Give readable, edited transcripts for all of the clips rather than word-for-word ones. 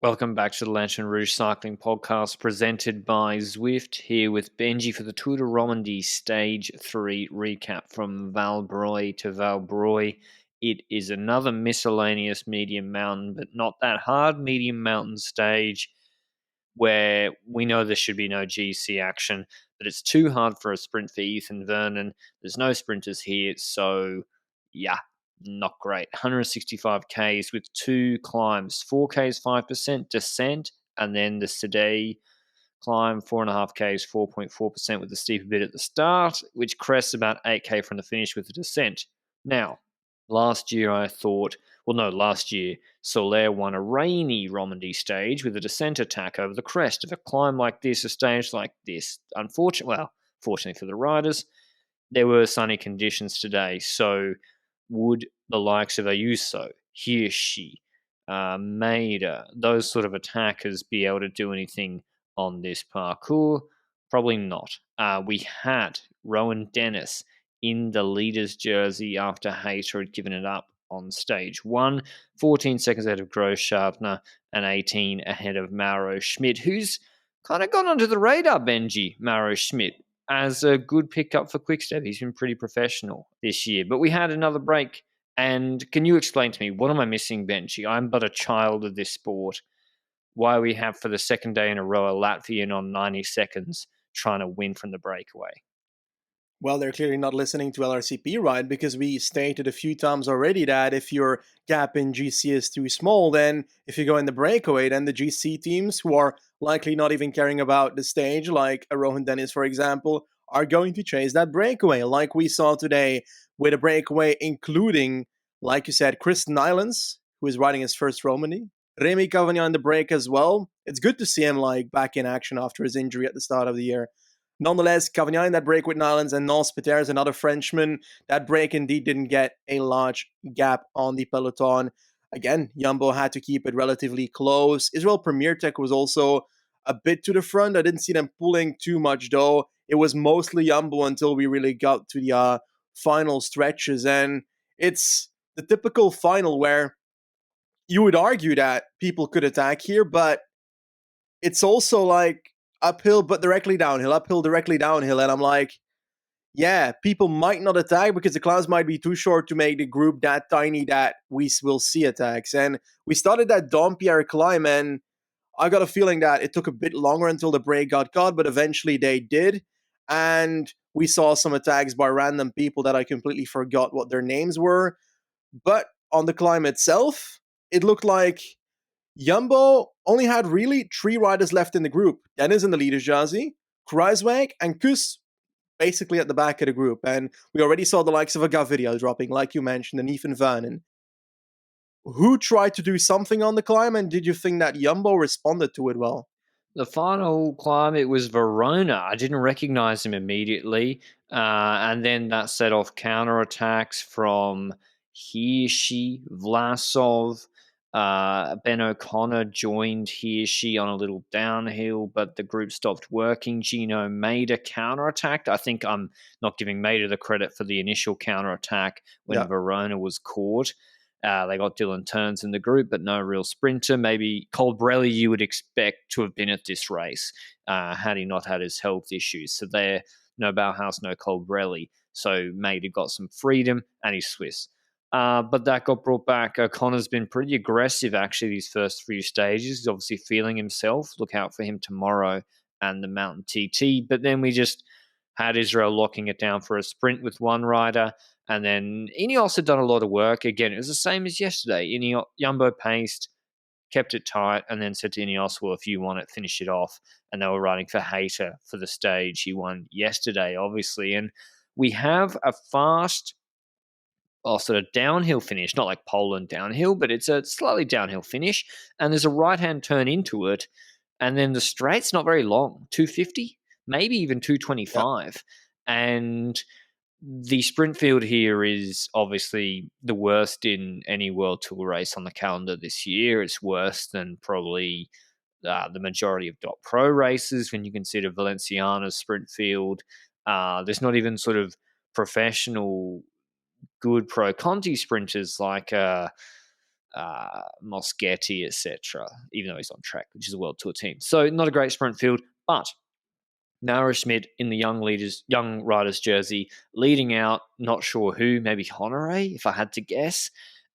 Welcome back to the Lanterne Rouge Cycling Podcast presented by Zwift, here with Benji for the Tour de Romandie Stage 3 recap from Valbreuil to Valbreuil. It is another miscellaneous medium mountain, but not that hard medium mountain stage where we know there should be no GC action, but it's too hard for a sprint for Ethan Vernon. There's no sprinters here, so yeah, not great. 165 Ks with two climbs, 4 Ks, 5% descent, and then the Today climb, 4.5 Ks, 4.4% with the steeper bit at the start, which crests about 8K from the finish with the descent. Now, last year Soler won a rainy Romandie stage with a descent attack over the crest of a climb like this, a stage like this. Fortunately for the riders, there were sunny conditions today, so would the likes of Ayuso, Hirschi, Maida, those sort of attackers be able to do anything on this parcours? Probably not. We had Rowan Dennis in the leader's jersey after Hayter had given it up on stage 1, 14 seconds ahead of Grossschartner and 18 ahead of Mauro Schmidt, who's kind of gone under the radar, Benji, Mauro Schmidt, as a good pickup for Quickstep. He's been pretty professional this year. But we had another break. And can you explain to me, what am I missing, Benji? I'm but a child of this sport. Why we have for the second day in a row a Latvian on 90 seconds trying to win from the breakaway. Well, they're clearly not listening to LRCP, right? Because we stated a few times already that if your gap in GC is too small, then if you go in the breakaway, then the GC teams, who are likely not even caring about the stage, like a Rohan Dennis, for example, are going to chase that breakaway, like we saw today with a breakaway including, like you said, Chris Nylans, who is riding his first Romandie, Remy Cavagnan in the break as well. It's good to see him back in action after his injury at the start of the year. Nonetheless, Cavagnan in that break with Nylans and Nance Peters, another Frenchman. That break indeed didn't get a large gap on the peloton. Again, Jumbo had to keep it relatively close. Israel Premier Tech was also a bit to the front. I didn't see them pulling too much, though. It was mostly Jumbo until we really got to the final stretches. And it's the typical final where you would argue that people could attack here, but it's also uphill but directly downhill, uphill directly downhill, and I'm like, yeah, people might not attack because the clouds might be too short to make the group that tiny that we will see attacks. And we started that Dampierre climb, and I got a feeling that it took a bit longer until the break got caught, but eventually they did. And we saw some attacks by random people that I completely forgot what their names were. But on the climb itself, it looked like Jumbo only had really 3 riders left in the group. Dennis in the leader's jersey, Kruijswijk, and Kus basically at the back of the group. And we already saw the likes of a Gaviria dropping, like you mentioned, and Ethan Vernon. Who tried to do something on the climb, and did you think that Jumbo responded to it well? The final climb, it was Verona. I didn't recognize him immediately. And then that set off counterattacks from Hirschi, Vlasov. Ben O'Connor joined Hirschi on a little downhill, but the group stopped working. Gino Maida counterattacked. I think I'm not giving Maida the credit for the initial counterattack when Verona was caught. They got Dylan Turns in the group, but no real sprinter. Maybe Colbrelli you would expect to have been at this race had he not had his health issues. So there, no Bauhaus, no Colbrelli. So Maida got some freedom, and he's Swiss. But that got brought back. O'Connor's been pretty aggressive, actually, these first few stages. He's obviously feeling himself. Look out for him tomorrow and the Mountain TT. But then we just had Israel locking it down for a sprint with one rider. And then Ineos had done a lot of work. Again, it was the same as yesterday. Jumbo paced, kept it tight, and then said to Ineos, well, if you want it, finish it off. And they were riding for Hayter for the stage. He won yesterday, obviously. And we have a fast sort of downhill finish, not like Poland downhill, but it's a slightly downhill finish. And there's a right-hand turn into it. And then the straight's not very long, 250, maybe even 225. Yep. And the sprint field here is obviously the worst in any World Tour race on the calendar this year. It's worse than probably the majority of .pro races when you consider Valenciana's sprint field. There's not even sort of professional good Pro Conti sprinters like Moschetti, etc., even though he's on track, which is a World Tour team. So not a great sprint field, but Mara Schmidt in the young riders jersey, leading out, not sure who, maybe Honore, if I had to guess.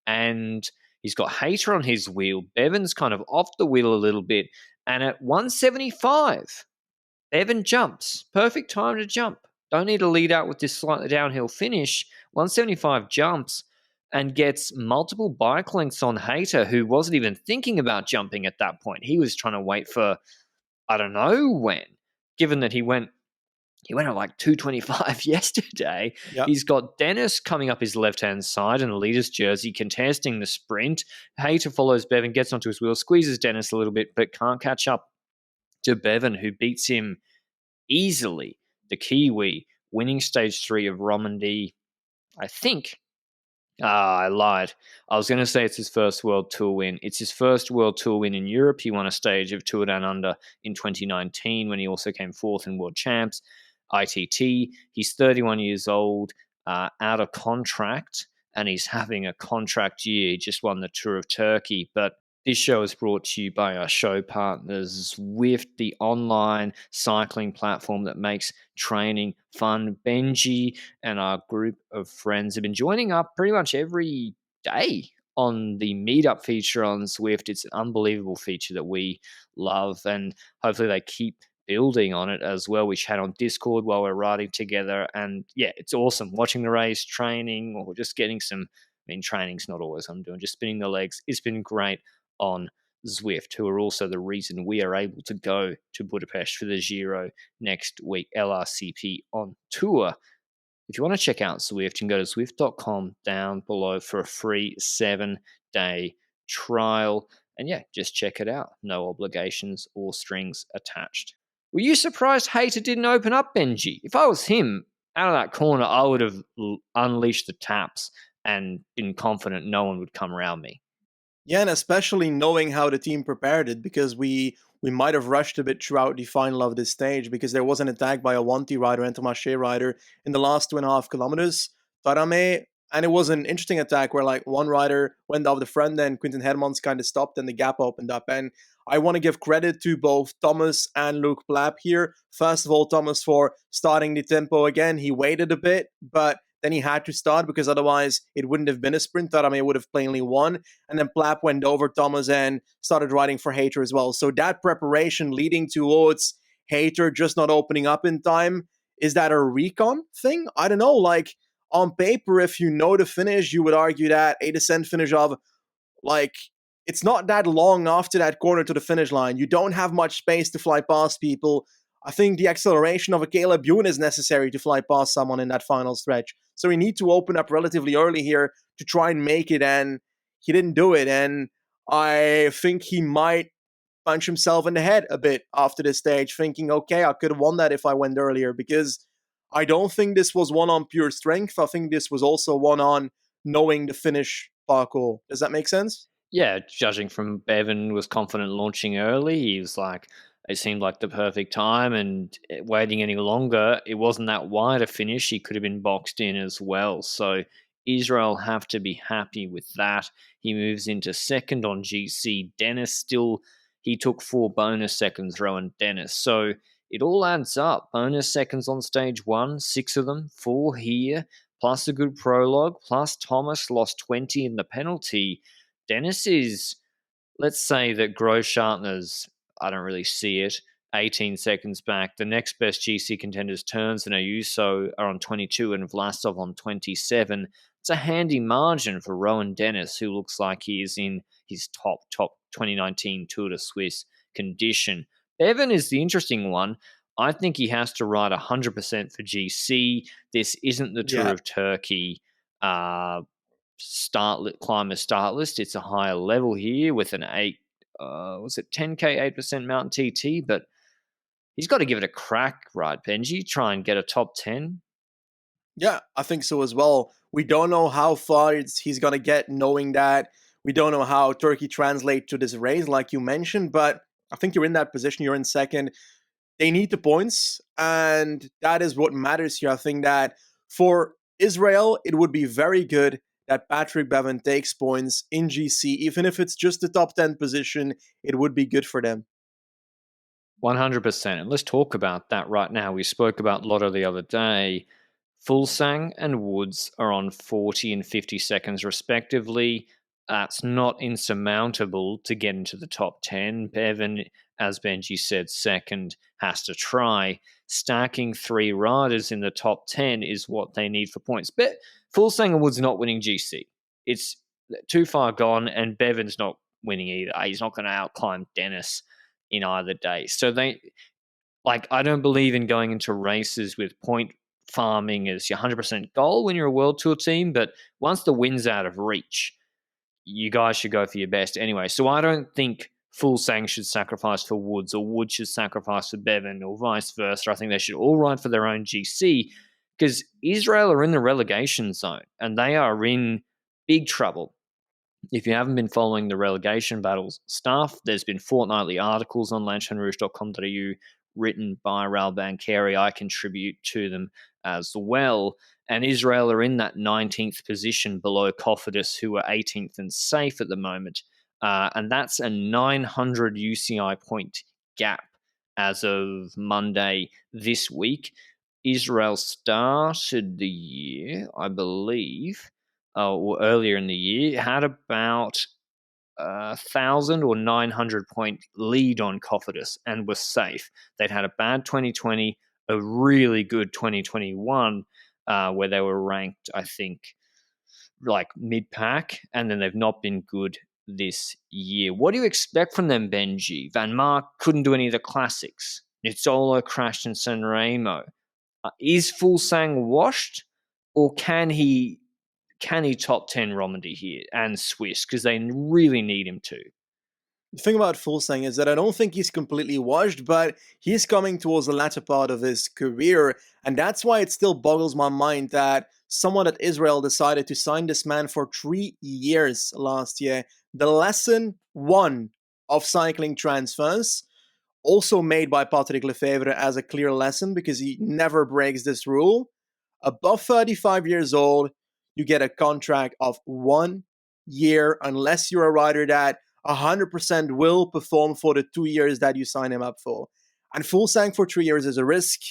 And he's got Hayter on his wheel. Bevan's kind of off the wheel a little bit. And at 175, Bevan jumps. Perfect time to jump. Don't need to lead out with this slightly downhill finish. 175 jumps and gets multiple bike lengths on Hayter, who wasn't even thinking about jumping at that point. He was trying to wait for, I don't know when, given that he went at like 225 yesterday. Yeah. He's got Dennis coming up his left-hand side in the leader's jersey, contesting the sprint. Hayter follows Bevan, gets onto his wheel, squeezes Dennis a little bit, but can't catch up to Bevan, who beats him easily. The Kiwi winning stage 3 of Romandie, I think. I lied. I was going to say it's his first World Tour win. It's his first World Tour win in Europe. He won a stage of Tour Down Under in 2019 when he also came fourth in World Champs, ITT. He's 31 years old, out of contract, and he's having a contract year. He just won the Tour of Turkey, but this show is brought to you by our show partners, Zwift, the online cycling platform that makes training fun. Benji and our group of friends have been joining up pretty much every day on the meetup feature on Zwift. It's an unbelievable feature that we love, and hopefully they keep building on it as well. We chat on Discord while we're riding together, and yeah, it's awesome watching the race, training, or just getting some. I mean, training's not always I'm doing, just spinning the legs. It's been great on Zwift, who are also the reason we are able to go to Budapest for the Giro next week. LRCP on tour. If you want to check out Zwift, you can go to Zwift.com down below for a free 7-day trial. And yeah, just check it out. No obligations or strings attached. Were you surprised Hayter didn't open up, Benji? If I was him, out of that corner, I would have unleashed the taps and been confident no one would come around me. Yeah, and especially knowing how the team prepared it, because we might have rushed a bit throughout the final of this stage, because there was an attack by a Wanty rider and Tomache rider in the last 2.5 kilometers. Tarame, and it was an interesting attack where like one rider went off the front, then Quinten Hermans kind of stopped and the gap opened up. And I want to give credit to both Thomas and Luke Plapp here. First of all, Thomas for starting the tempo again. He waited a bit, but then he had to start because otherwise it wouldn't have been a sprint. Tarame would have plainly won. And then Plapp went over Thomas and started riding for Hayter as well. So that preparation leading towards Hayter just not opening up in time, is that a recon thing? I don't know. Like on paper, if you know the finish, you would argue that a descent finish of like it's not that long after that corner to the finish line. You don't have much space to fly past people. I think the acceleration of a Caleb Ewan is necessary to fly past someone in that final stretch. So we need to open up relatively early here to try and make it, and he didn't do it. And I think he might punch himself in the head a bit after this stage, thinking, okay, I could have won that if I went earlier, because I don't think this was one on pure strength. I think this was also one on knowing the finish parkour. Does that make sense? Yeah, judging from Bevan was confident launching early. He was like, it seemed like the perfect time, and waiting any longer, it wasn't that wide a finish. He could have been boxed in as well. So Israel have to be happy with that. He moves into second on GC. Dennis still, he took 4 bonus seconds, Rowan Dennis. So it all adds up. Bonus seconds on stage 1, 6 of them, 4 here, plus a good prologue, plus Thomas lost 20 in the penalty. Dennis is, let's say that Grossschartner's, I don't really see it, 18 seconds back. The next best GC contenders, Turns and Ayuso, are on 22 and Vlasov on 27. It's a handy margin for Rowan Dennis, who looks like he is in his top 2019 Tour de Suisse condition. Bevan is the interesting one. I think he has to ride 100% for GC. This isn't the Tour of Turkey climber start list. It's a higher level here with an 10k 8% mountain TT, but he's got to give it a crack, right, Benji? Try and get a top 10. Yeah, I think so as well. We don't know how far he's going to get, knowing that we don't know how Turkey translates to this race, like you mentioned, but I think you're in that position. You're in second. They need the points, and that is what matters here. I think that for Israel, it would be very good that Patrick Bevan takes points in GC, even if it's just the top 10 position, it would be good for them. 100%. And let's talk about that right now. We spoke about Lotto the other day. Fulsang and Woods are on 40 and 50 seconds respectively. That's not insurmountable to get into the top 10. Bevan, as Benji said, second, has to try. Stacking 3 riders in the top 10 is what they need for points. But Fulsang and Woods are not winning GC. It's too far gone, and Bevan's not winning either. He's not going to outclimb Dennis in either day. So I don't believe in going into races with point farming as your 100% goal when you're a World Tour team, but once the win's out of reach, you guys should go for your best anyway. So I don't think Fulsang should sacrifice for Woods, or Woods should sacrifice for Bevan, or vice versa. I think they should all ride for their own GC, because Israel are in the relegation zone and they are in big trouble. If you haven't been following the relegation battles stuff, there's been fortnightly articles on lanternrouge.com.au written by Raul Bankeri. I contribute to them as well. And Israel are in that 19th position below Cofidis, who are 18th and safe at the moment. And that's a 900 UCI point gap as of Monday this week. Israel started the year, I believe, or earlier in the year, had about 1,000 or 900 point lead on Cofidis and was safe. They'd had a bad 2020, a really good 2021, where they were ranked, I think, like mid-pack, and then they've not been good this year. What do you expect from them, Benji? Van Mark couldn't do any of the classics. Nizzolo crashed in Sanremo. Is Fulsang washed, or can he top 10 Romandie here and Swiss? Because they really need him to. The thing about Fulsang is that I don't think he's completely washed, but he's coming towards the latter part of his career, and that's why it still boggles my mind that someone at Israel decided to sign this man for 3 years last year. The lesson one of cycling transfers, also made by Patrick Lefevre as a clear lesson because he never breaks this rule. Above 35 years old, you get a contract of 1 year unless you're a rider that 100% will perform for the 2 years that you sign him up for. And Fulsang for 3 years is a risk.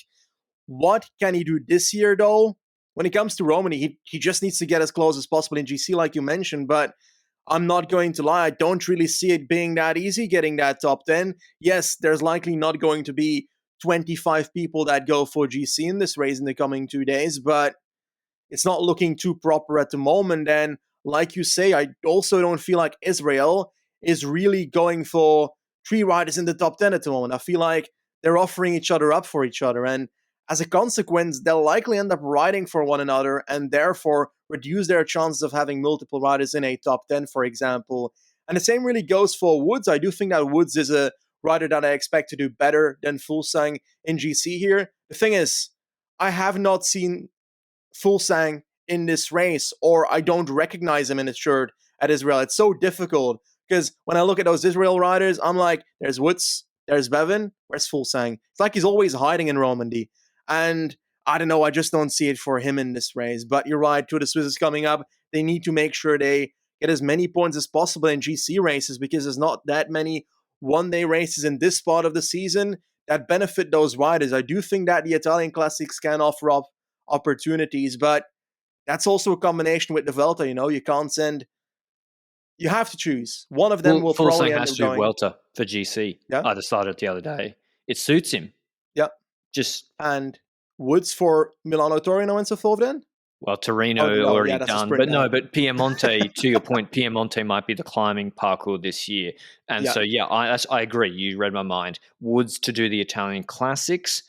What can he do this year, though? When it comes to Romani, he just needs to get as close as possible in GC, like you mentioned, but I'm not going to lie, I don't really see it being that easy getting that top 10. Yes, there's likely not going to be 25 people that go for GC in this race in the coming 2 days, but it's not looking too proper at the moment. And like you say, I also don't feel like Israel is really going for 3 riders in the top 10 at the moment. I feel like they're offering each other up for each other. And as a consequence, they'll likely end up riding for one another and therefore reduce their chances of having multiple riders in a top 10, for example. And the same really goes for Woods. I do think that Woods is a rider that I expect to do better than Fulsang in GC here. The thing is, I have not seen Fulsang in this race, or I don't recognize him in his shirt at Israel. It's so difficult because when I look at those Israel riders, I'm like, there's Woods, there's Bevan, where's Fulsang? It's like he's always hiding in Romandie. And I don't know, I just don't see it for him in this race. But you're right, Tour de Suisse is coming up. They need to make sure they get as many points as possible in GC races because there's not that many one-day races in this part of the season that benefit those riders. I do think that the Italian Classics can offer up opportunities, but that's also a combination with the Vuelta. You can't send. You have to choose. One of them will probably Fulsang end has up to do going. Welter for GC. Yeah, I decided the other day. It suits him. yeah. Just, And Woods for Milano Torino and so forth. Then. well, Oh Torino no, yeah, already that's a done. sprint But no, now. but Piemonte, to your point, Piemonte might be the climbing parkour this year. And Yeah, so, yeah, I agree. You read my mind. Woods to do the Italian Classics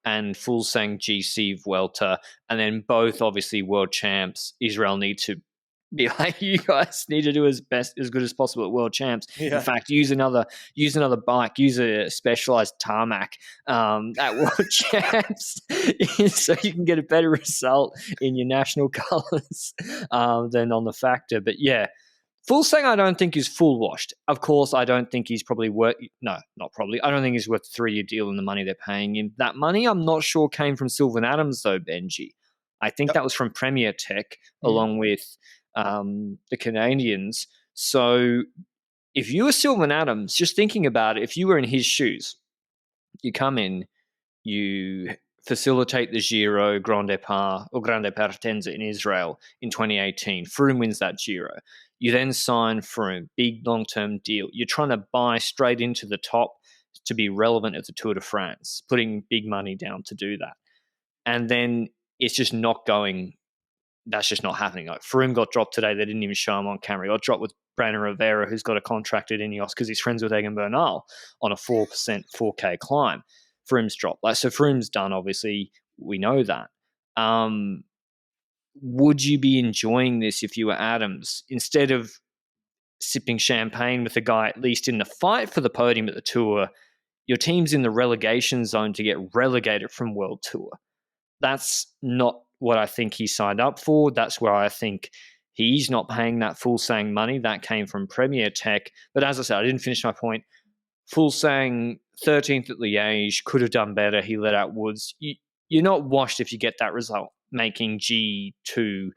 and Fulsang GC Vuelta. And then both, obviously, world champs. Israel need to be like, you guys need to do as good as possible at world champs. In yeah. fact, use another bike, use a specialized tarmac at world champs, so you can get a better result in your national colors than on the factor. But yeah, Fulsang I don't think is full washed. Of course, I don't think he's probably worth. No, not probably. I don't think he's worth a 3-year deal and the money they're paying him. That money, I'm not sure, came from Sylvan Adams though, Benji. I think Yep. that was from Premier Tech, Mhm. along with the Canadians. So if you were Sylvan Adams, just thinking about it, if you were in his shoes, you come in, you facilitate the Giro Grand Départ or Grande Partenza in Israel in 2018. Froome wins that Giro. You then sign Froome, big long-term deal. You're trying to buy straight into the top to be relevant at the Tour de France, putting big money down to do that. And then it's just not going. That's just not happening. Like Froome got dropped today. They didn't even show him on camera. He got dropped with Brandon Rivera, who's got a contract at Ineos because he's friends with Egan Bernal on a 4% 4K climb. Froome's dropped. So Froome's done, obviously. We know that. Would you be enjoying this if you were Adams? Instead of sipping champagne with a guy at least in the fight for the podium at the Tour, your team's in the relegation zone to get relegated from World Tour. That's not what I think he signed up for. That's where I think he's not paying that Fuglsang money. That came from Premier Tech. But as I said, I didn't finish my point. Fuglsang, 13th at Liège, could have done better. He let out Woods. You're not washed if you get that result, making G2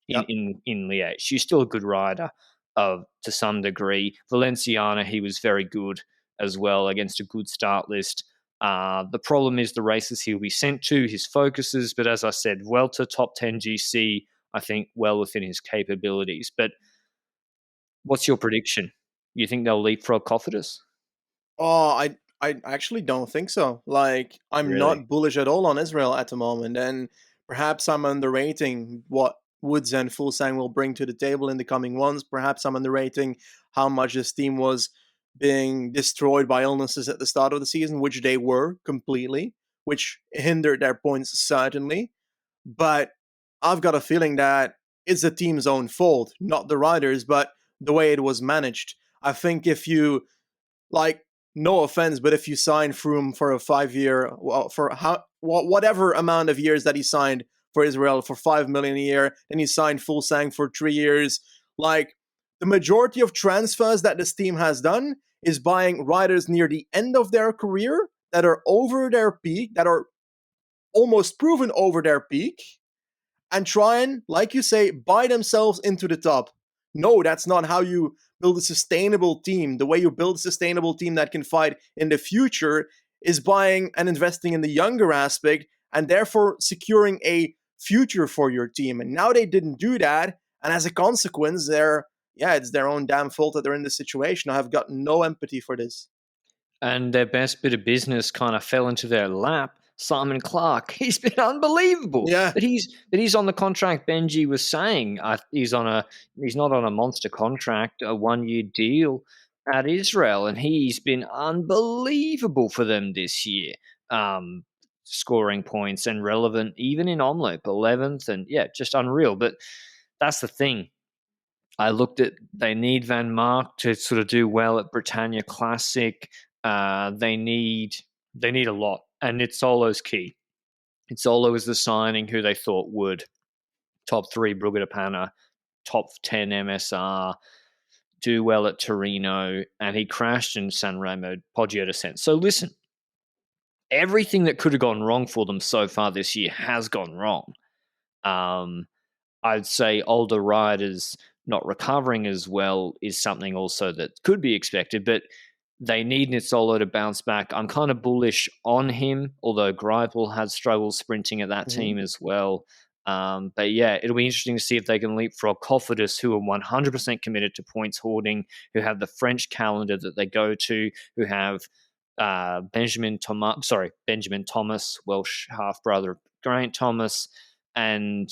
in Liège. You're still a good rider to some degree. Valenciana, he was very good as well against a good start list. The problem is the races he'll be sent to, his focuses. But as I said, Vuelta, top 10 GC, I think well within his capabilities. But what's your prediction? You think they'll leapfrog Cofidis? Oh, I actually don't think so. Like, I'm Really? not bullish at all on Israel at the moment, and perhaps I'm underrating what Woods and Fuglsang will bring to the table in the coming ones. Perhaps I'm underrating how much this team was being destroyed by illnesses at the start of the season, which they were completely, which hindered their points certainly. But I've got a feeling that it's the team's own fault, not the riders, but the way it was managed. I think if you like, no offense, but if you sign Froome for a 5 year, well, for whatever amount of years that he signed for Israel for 5 million a year, then he signed Fuglsang for 3 years. Like, the majority of transfers that this team has done is buying riders near the end of their career that are over their peak, that are almost proven over their peak, and try and, like you say, buy themselves into the top. No, that's not how you build a sustainable team. The way you build a sustainable team that can fight in the future is buying and investing in the younger aspect and therefore securing a future for your team. And now they didn't do that. And as a consequence, it's their own damn fault that they're in this situation. I have got no empathy for this. And their best bit of business kind of fell into their lap. Simon Clark, he's been unbelievable. Yeah. But he's on the contract. Benji was saying he's not on a monster contract, a 1-year deal at Israel, and he's been unbelievable for them this year, scoring points and relevant even in Omloop, 11th, and just unreal. But that's the thing. I looked at they need Van Mark to sort of do well at Britannia Classic. They need a lot, and Nizzolo's key. Nizzolo is the signing who they thought would top 3 Brugge de Panna, top 10 MSR, do well at Torino, and he crashed in San Remo, Poggio Descent. So listen, everything that could have gone wrong for them so far this year has gone wrong. I'd say older riders not recovering as well is something also that could be expected, but they need Nizzolo to bounce back. I'm kind of bullish on him, although Greipel has struggled sprinting at that team as well. But it'll be interesting to see if they can leapfrog Cofidis, who are 100% committed to points hoarding, who have the French calendar that they go to, who have Benjamin Thomas, Welsh half brother of Geraint Thomas, and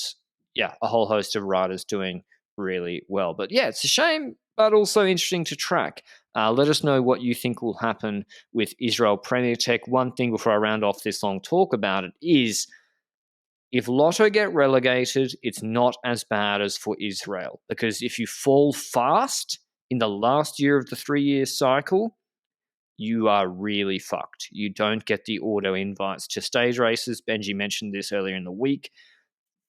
a whole host of riders doing really well. But it's a shame, but also interesting to track. Let us know what you think will happen with Israel Premier Tech. One thing before I round off this long talk about it is, if Lotto get relegated, it's not as bad as for Israel, because if you fall fast in the last year of the 3-year cycle, you are really fucked. You don't get the auto invites to stage races. Benji mentioned this earlier in the week.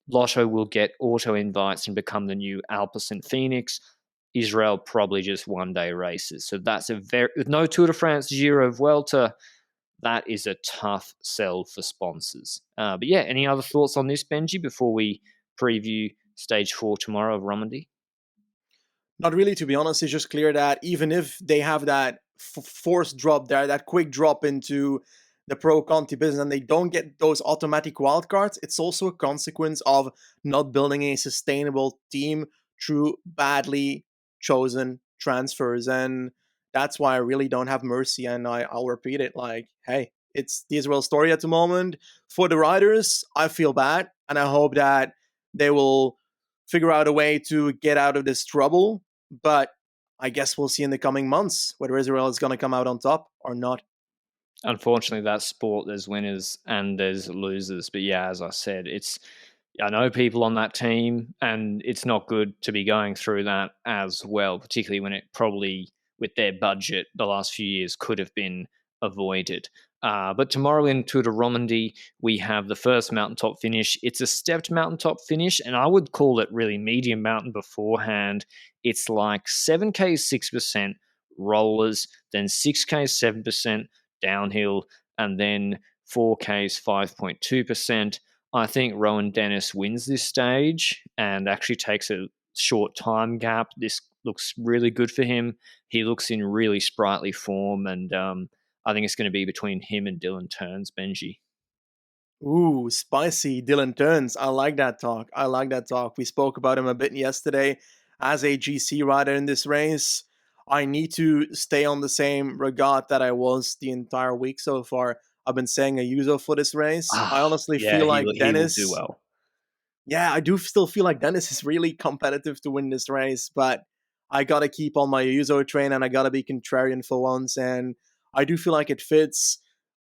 Lotto will get auto invites and become the new Alpecin Phoenix. Israel probably just 1-day races. So that's with no Tour de France, Giro, Vuelta, that is a tough sell for sponsors. But any other thoughts on this, Benji, before we preview stage 4 tomorrow of Romandie? Not really, to be honest. It's just clear that even if they have that forced drop there, that quick drop into the pro Conti business, and they don't get those automatic wildcards, it's also a consequence of not building a sustainable team through badly chosen transfers. And that's why I really don't have mercy. And I'll repeat it like, hey, it's the Israel story at the moment. For the riders, I feel bad. And I hope that they will figure out a way to get out of this trouble. But I guess we'll see in the coming months whether Israel is going to come out on top or not. Unfortunately, that sport, there's winners and there's losers. But yeah, as I said, I know people on that team, and it's not good to be going through that as well, particularly when it probably, with their budget, the last few years could have been avoided. But tomorrow in Tour de Romandie, we have the first mountaintop finish. It's a stepped mountaintop finish, and I would call it really medium mountain beforehand. It's like 7K 6% rollers, then 6K 7% downhill, and then 4Ks 5.2%. I think Rowan Dennis wins this stage and actually takes a short time gap. This looks really good for him. He looks in really sprightly form, and I think it's going to be between him and Dylan Turns, Benji. Ooh, spicy Dylan Turns. I like that talk. I like that talk. We spoke about him a bit yesterday as a GC rider in this race. I need to stay on the same regard that I was the entire week so far. I've been saying a user for this race. I honestly Yeah, feel like he will do Dennis. well. Yeah, I do still feel like Dennis is really competitive to win this race, but I gotta keep on my Yuzo train and I gotta be contrarian for once. And I do feel like it fits.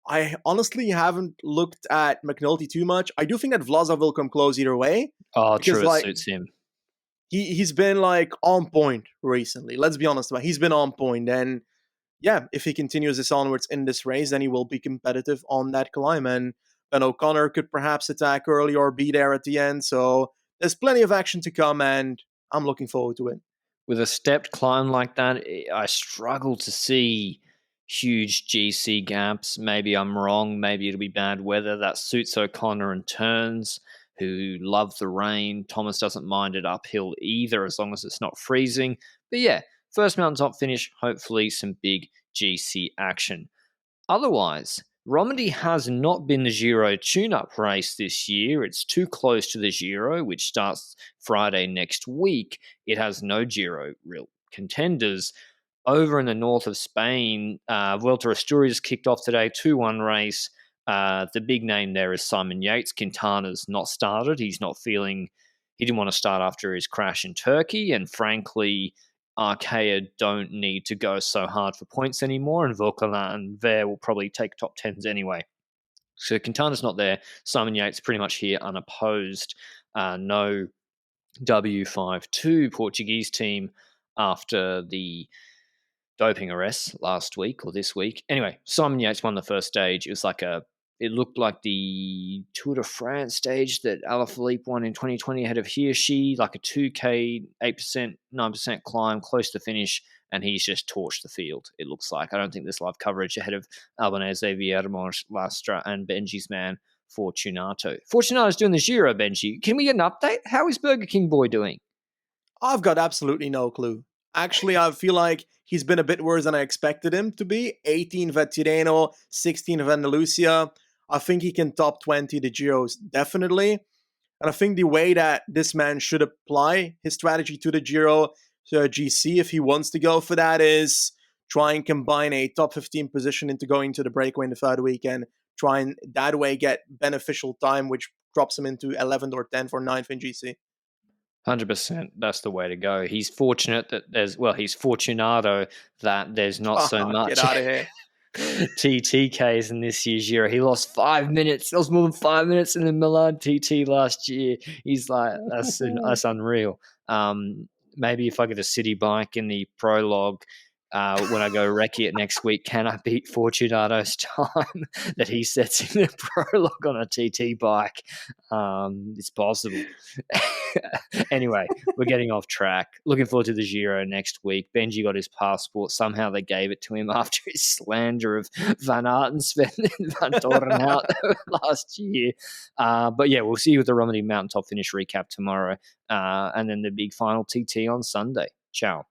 I honestly haven't looked at McNulty too much. I do think that Vlasov will come close either way Oh, because true, it like suits him. he's been like on point recently. Let's be honest about it. He's been on point, and yeah, if he continues this onwards in this race, then he will be competitive on that climb. And Ben O'Connor could perhaps attack early or be there at the end. So there's plenty of action to come, and I'm looking forward to it. With a stepped climb like that, I struggle to see huge GC gaps. Maybe I'm wrong. Maybe it'll be bad weather. That suits O'Connor and Turns, who love the rain. Thomas doesn't mind it uphill either, as long as it's not freezing. But yeah, first mountaintop finish, hopefully some big GC action. Otherwise, Romandie has not been the Giro tune-up race this year. It's too close to the Giro, which starts Friday next week. It has no Giro real contenders. Over in the north of Spain, Vuelta Asturias kicked off today, 2-1 race. The big name there is Simon Yates. Quintana's not started. He didn't want to start after his crash in Turkey, and frankly, Arkea don't need to go so hard for points anymore, and Vauquelin and Ver will probably take top 10s anyway. So Quintana's not there. Simon Yates pretty much here unopposed. No W52 Portuguese team after the doping arrests last week or this week. Anyway, Simon Yates won the first stage. It looked like the Tour de France stage that Alaphilippe won in 2020 ahead of Hirschi, like a 2K, 8%, 9% climb, close to finish, and he's just torched the field, it looks like. I don't think there's live coverage ahead of Albanese, Viermos, Lastra, and Benji's man, Fortunato. Fortunato's doing the Giro, Benji. Can we get an update? How is Burger King Boy doing? I've got absolutely no clue. Actually, I feel like he's been a bit worse than I expected him to be. 18th at Tirreno, 16th of Andalusia. I think he can top 20 the Giros, definitely. And I think the way that this man should apply his strategy to the Giro, to GC, if he wants to go for that, is try and combine a top 15 position into going to the breakaway in the third weekend. Try and that way get beneficial time, which drops him into 11th or 10th or 9th in GC. 100%. That's the way to go. He's fortunate that he's Fortunato that there's not so much. Get out of here. TTKs in this year's Giro. He lost 5 minutes. That was more than 5 minutes in the Milan TT last year. He's like, that's unreal. Maybe if I get a city bike in the prologue, when I go recce it next week, can I beat Fortunato's time that he sets in the prologue on a TT bike? It's possible. Anyway, we're getting off track. Looking forward to the Giro next week. Benji got his passport. Somehow they gave it to him after his slander of Van Aertensveen and Van Torenhout last year. But yeah, we'll see you with the Romandie Mountaintop finish recap tomorrow. And then the big final TT on Sunday. Ciao.